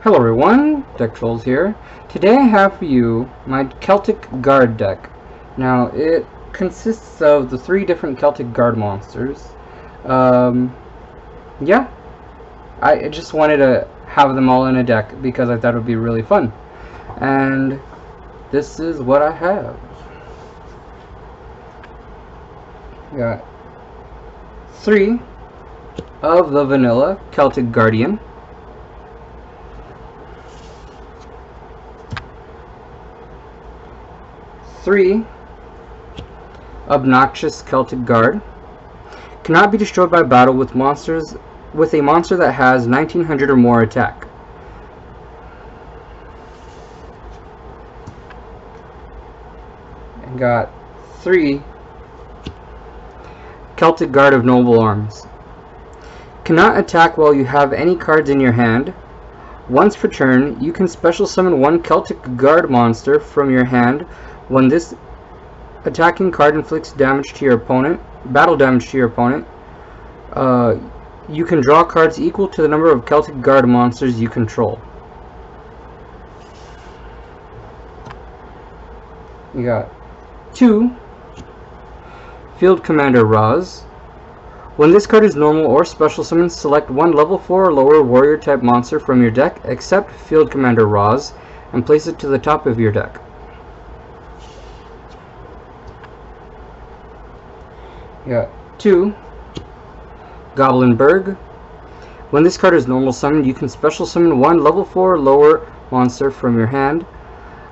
Hello everyone, DeckTrolls here. Today I have for you my Celtic Guard deck. Now it consists of the 3 different Celtic Guard monsters. Yeah, I just wanted to have them all in a deck because I thought it would be really fun. And this is what I have. Got 3 of the vanilla Celtic Guardian. 3 obnoxious Celtic Guard. Cannot be destroyed by battle with a monster that has 1900 or more attack. And got 3 Celtic Guard of Noble Arms. Cannot attack while you have any cards in your hand. Once per turn, you can special summon 1 Celtic Guard monster from your hand. When this attacking card inflicts damage to your opponent, battle damage to your opponent, you can draw cards equal to the number of Celtic Guard monsters you control. You got 2 Field Commander Raz. When this card is normal or special summon, select 1 level 4 or lower warrior type monster from your deck, except Field Commander Raz, and place it to the top of your deck. You got 2 Goblinberg. When this card is normal summoned, you can special summon 1 level 4 or lower monster from your hand.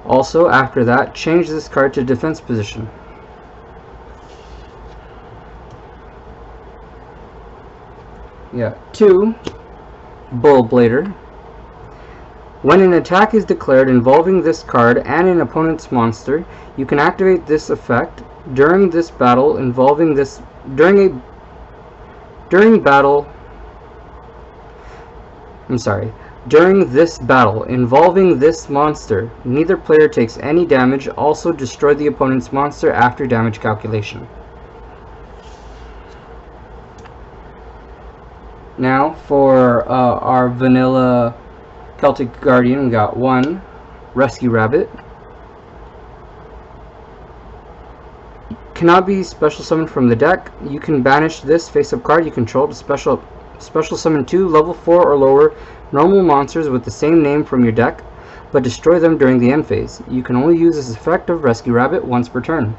Also, after that, change this card to defense position. Yeah, 2 Bullblader. When an attack is declared involving this card and an opponent's monster, you can activate this effect during this battle involving this during this battle involving this monster. Neither player takes any damage. Also destroy the opponent's monster after damage calculation. Now for our vanilla Celtic Guardian, we got 1 Rescue Rabbit. Cannot be special summoned from the deck. You can banish this face-up card you control to special summon 2 level 4 or lower normal monsters with the same name from your deck, but destroy them during the end phase. You can only use this effect of Rescue Rabbit once per turn.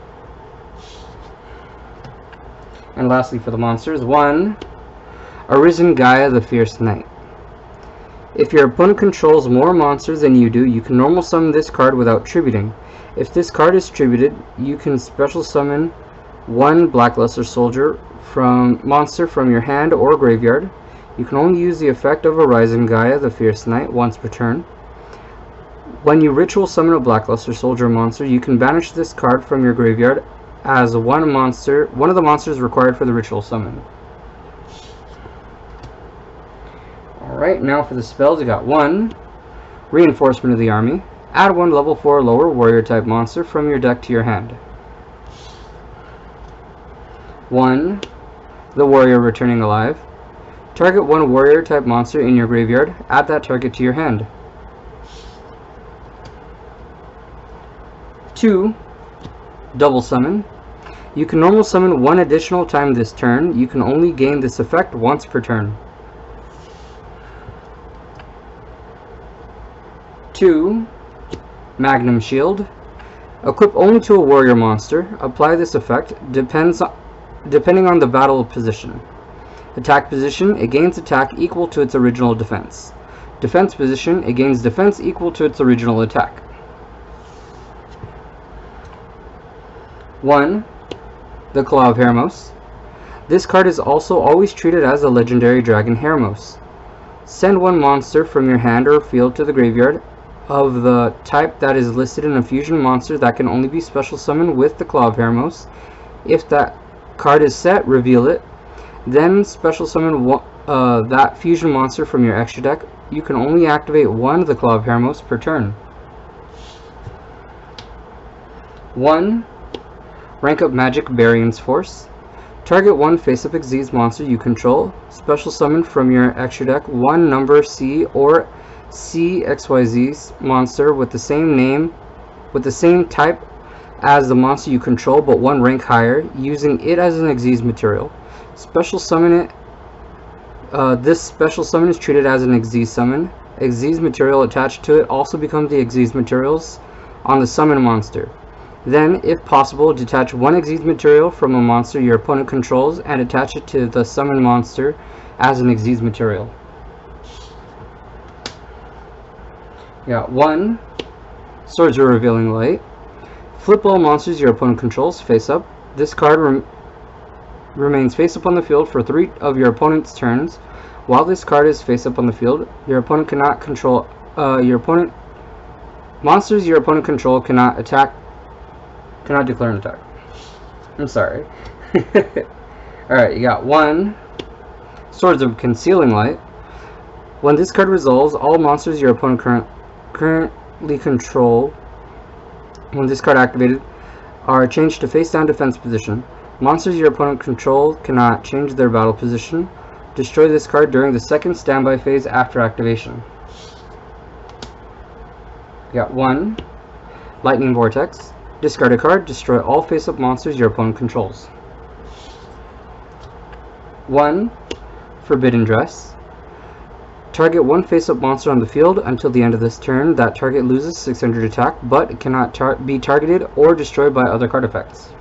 And lastly for the monsters, 1 Arisen Gaia the Fierce Knight. If your opponent controls more monsters than you do, you can normal summon this card without tributing. If this card is tributed, you can special summon 1 Blackluster Soldier monster from your hand or graveyard. You can only use the effect of Arisen Gaia the Fierce Knight once per turn. When you ritual summon a Blackluster Soldier monster, you can banish this card from your graveyard as one of the monsters required for the ritual summon. Alright, now for the spells, you got 1 Reinforcement of the Army. Add 1 level 4 lower warrior type monster from your deck to your hand. 1 The Warrior Returning Alive. Target 1 warrior type monster in your graveyard. Add that target to your hand. 2 Double Summon. You can normal summon 1 additional time this turn. You can only gain this effect once per turn. 2 Magnum Shield. Equip only to a warrior monster. Apply this effect depending on the battle position. Attack position, it gains attack equal to its original defense. Defense position, it gains defense equal to its original attack. 1 The Claw of Hermos. This card is also always treated as a legendary dragon Hermos. Send 1 monster from your hand or field to the graveyard of the type that is listed in a fusion monster that can only be special summoned with the Claw of Hermos. If that card is set, reveal it. Then special summon that fusion monster from your extra deck. You can only activate 1 of the Claw of Hermos per turn. 1 Rank up Magic Barion's Force. Target one face-up Xyz monster you control. Special summon from your extra deck one number C or CXYZ monster with the same name, with the same type as the monster you control but one rank higher, using it as an Xyz material. Special summon it. This special summon is treated as an Xyz summon. Xyz material attached to it also becomes the Xyz materials on the summon monster. Then, if possible, detach one Xyz material from a monster your opponent controls and attach it to the summon monster as an Xyz material. You got 1. Swords of Revealing Light. Flip all monsters your opponent controls face up. This card remains face up on the field for 3 of your opponent's turns. While this card is face up on the field, your opponent cannot control monsters your opponent control cannot declare an attack. I'm sorry. Alright, you got 1. Swords of Concealing Light. When this card resolves, all monsters your opponent currently control, when this card activated, are changed to face down defense position. Monsters your opponent control cannot change their battle position. Destroy this card during the second standby phase after activation. You got 1. Lightning Vortex. Discard a card, destroy all face-up monsters your opponent controls. 1. Forbidden Dress. Target one face-up monster on the field until the end of this turn. That target loses 600 attack, but it cannot be targeted or destroyed by other card effects.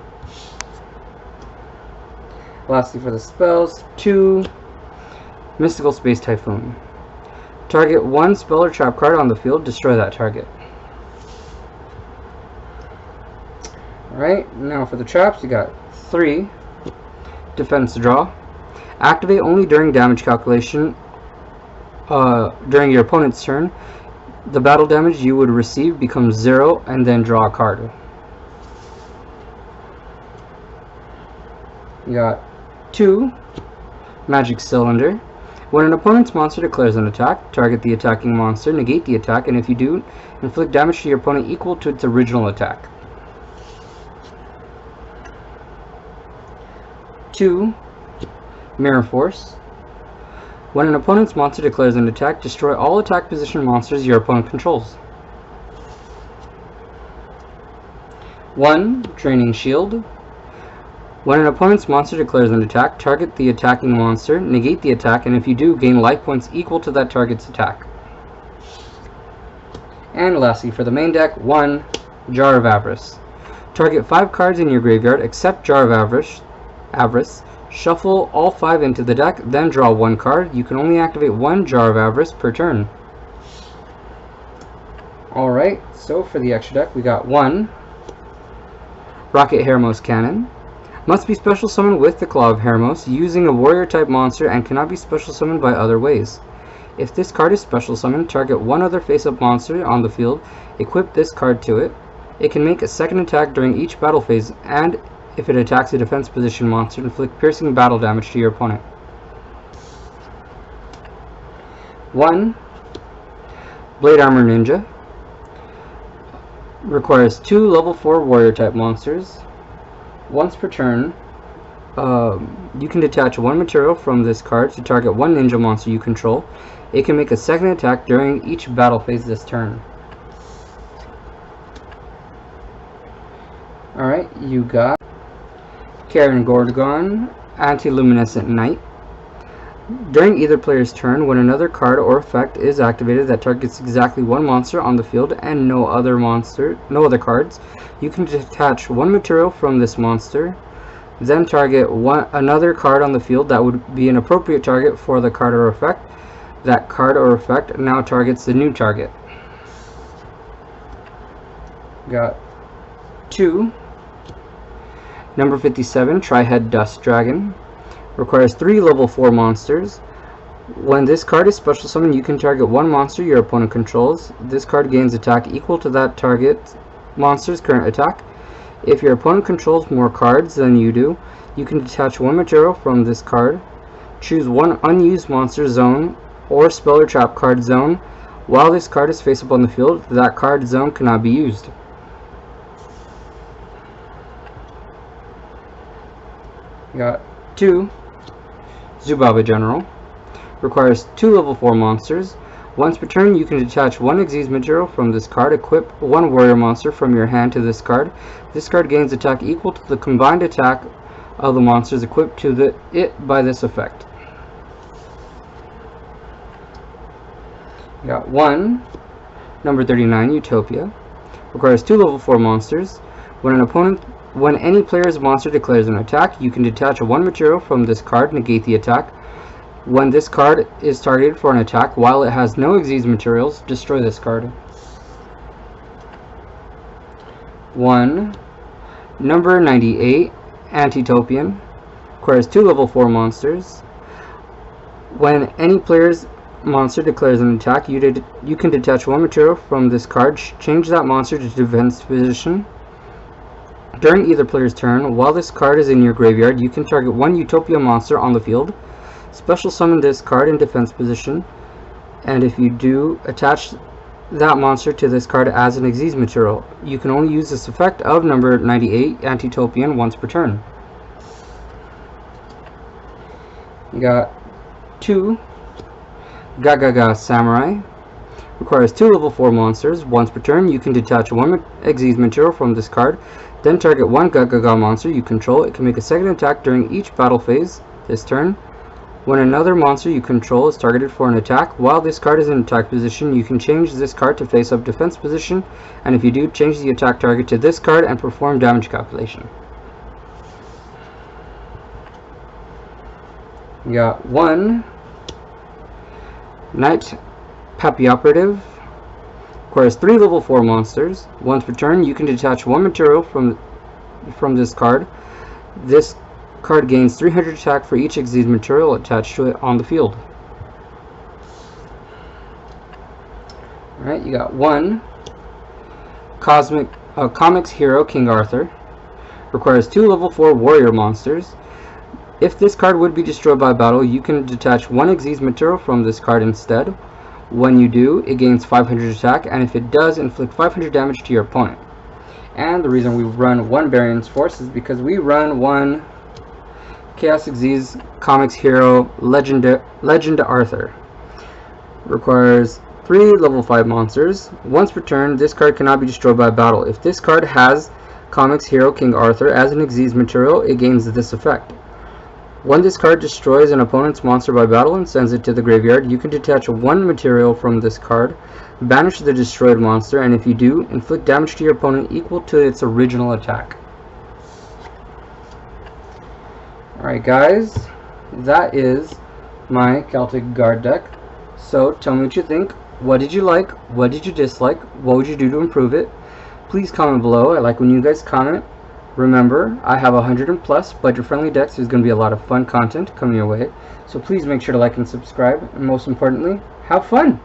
Lastly, for the spells, 2. Mystical Space Typhoon. Target one spell or trap card on the field, destroy that target. Alright, now for the traps, you got 3. Defense Draw. Activate only during damage calculation during your opponent's turn. The battle damage you would receive becomes 0, and then draw a card. You got 2. Magic Cylinder. When an opponent's monster declares an attack, target the attacking monster, negate the attack, and if you do, inflict damage to your opponent equal to its original attack. 2. Mirror Force. When an opponent's monster declares an attack, destroy all attack position monsters your opponent controls. 1. Draining Shield. When an opponent's monster declares an attack, target the attacking monster, negate the attack, and if you do, gain life points equal to that target's attack. And lastly, for the main deck, 1. Jar of Avarice. Target 5 cards in your graveyard except Jar of Avarice. Shuffle all 5 into the deck, then draw 1 card. You can only activate 1 Jar of Avarice per turn. Alright, so for the extra deck, we got 1. Rocket Hermos Cannon. Must be special summoned with the Claw of Hermos, using a warrior type monster, and cannot be special summoned by other ways. If this card is special summoned, target one other face-up monster on the field, equip this card to it. It can make a second attack during each battle phase, and if it attacks a defense position monster, inflict piercing battle damage to your opponent. 1. Blade Armor Ninja. Requires 2 level 4 warrior type monsters. Once per turn, you can detach 1 material from this card to target 1 ninja monster you control. It can make a second attack during each battle phase this turn. Alright, you got Karen Gorgon, Anti-Luminescent Knight. During either player's turn, when another card or effect is activated that targets exactly 1 monster on the field and no other cards, you can detach 1 material from this monster, then target another card on the field that would be an appropriate target for the card or effect. That card or effect now targets the new target. Got 2. Number 57, Tri-Head Dust Dragon. Requires 3 level 4 monsters. When this card is special summoned, you can target 1 monster your opponent controls. This card gains attack equal to that target monster's current attack. If your opponent controls more cards than you do, you can detach 1 material from this card. Choose 1 unused monster zone or spell or trap card zone. While this card is face up on the field, that card zone cannot be used. Got 2. Zubaba General. Requires 2 level 4 monsters. Once per turn, you can detach one Xyz material from this card, equip one warrior monster from your hand to this card. This card gains attack equal to the combined attack of the monsters equipped to it by this effect. You got one, number 39, Utopia. Requires 2 level 4 monsters. When any player's monster declares an attack, you can detach 1 material from this card, negate the attack. When this card is targeted for an attack, while it has no Xyz materials, destroy this card. 1. Number 98, Antitopian. Requires 2 level 4 monsters. When any player's monster declares an attack, you can detach 1 material from this card, change that monster to defense position. During either player's turn, while this card is in your graveyard, you can target 1 Utopia monster on the field. Special summon this card in defense position, and if you do, attach that monster to this card as an Xyz material. You can only use this effect of number 98, Antitopian, once per turn. You got 2 Gagaga Samurai. Requires 2 level 4 monsters. Once per turn, you can detach 1 Xyz material from this card, then target 1 Gagaga monster you control. It can make a second attack during each battle phase this turn. When another monster you control is targeted for an attack, while this card is in attack position, you can change this card to face-up defense position, and if you do, change the attack target to this card and perform damage calculation. You got 1 Knight Papioperative. Requires 3 level 4 monsters. Once per turn, you can detach 1 material from this card. This card gains 300 attack for each Xyz material attached to it on the field. Alright, you got 1 Comics Hero King Arthur. Requires 2 level 4 warrior monsters. If this card would be destroyed by battle, you can detach 1 Xyz material from this card instead. When you do, it gains 500 attack, and if it does, inflict 500 damage to your opponent. And the reason we run 1 Baron's Force is because we run 1 Chaos Xyz Comics Hero Legend Arthur. Requires 3 level 5 monsters. Once per turn, this card cannot be destroyed by battle. If this card has Comics Hero King Arthur as an Xyz material, it gains this effect. When this card destroys an opponent's monster by battle and sends it to the graveyard, you can detach 1 material from this card, banish the destroyed monster, and if you do, inflict damage to your opponent equal to its original attack. Alright guys, that is my Celtic Guard deck. So tell me what you think. What did you like? What did you dislike? What would you do to improve it? Please comment below. I like when you guys comment. Remember, I have 100+ budget-friendly decks. There's going to be a lot of fun content coming your way. So please make sure to like and subscribe. And most importantly, have fun!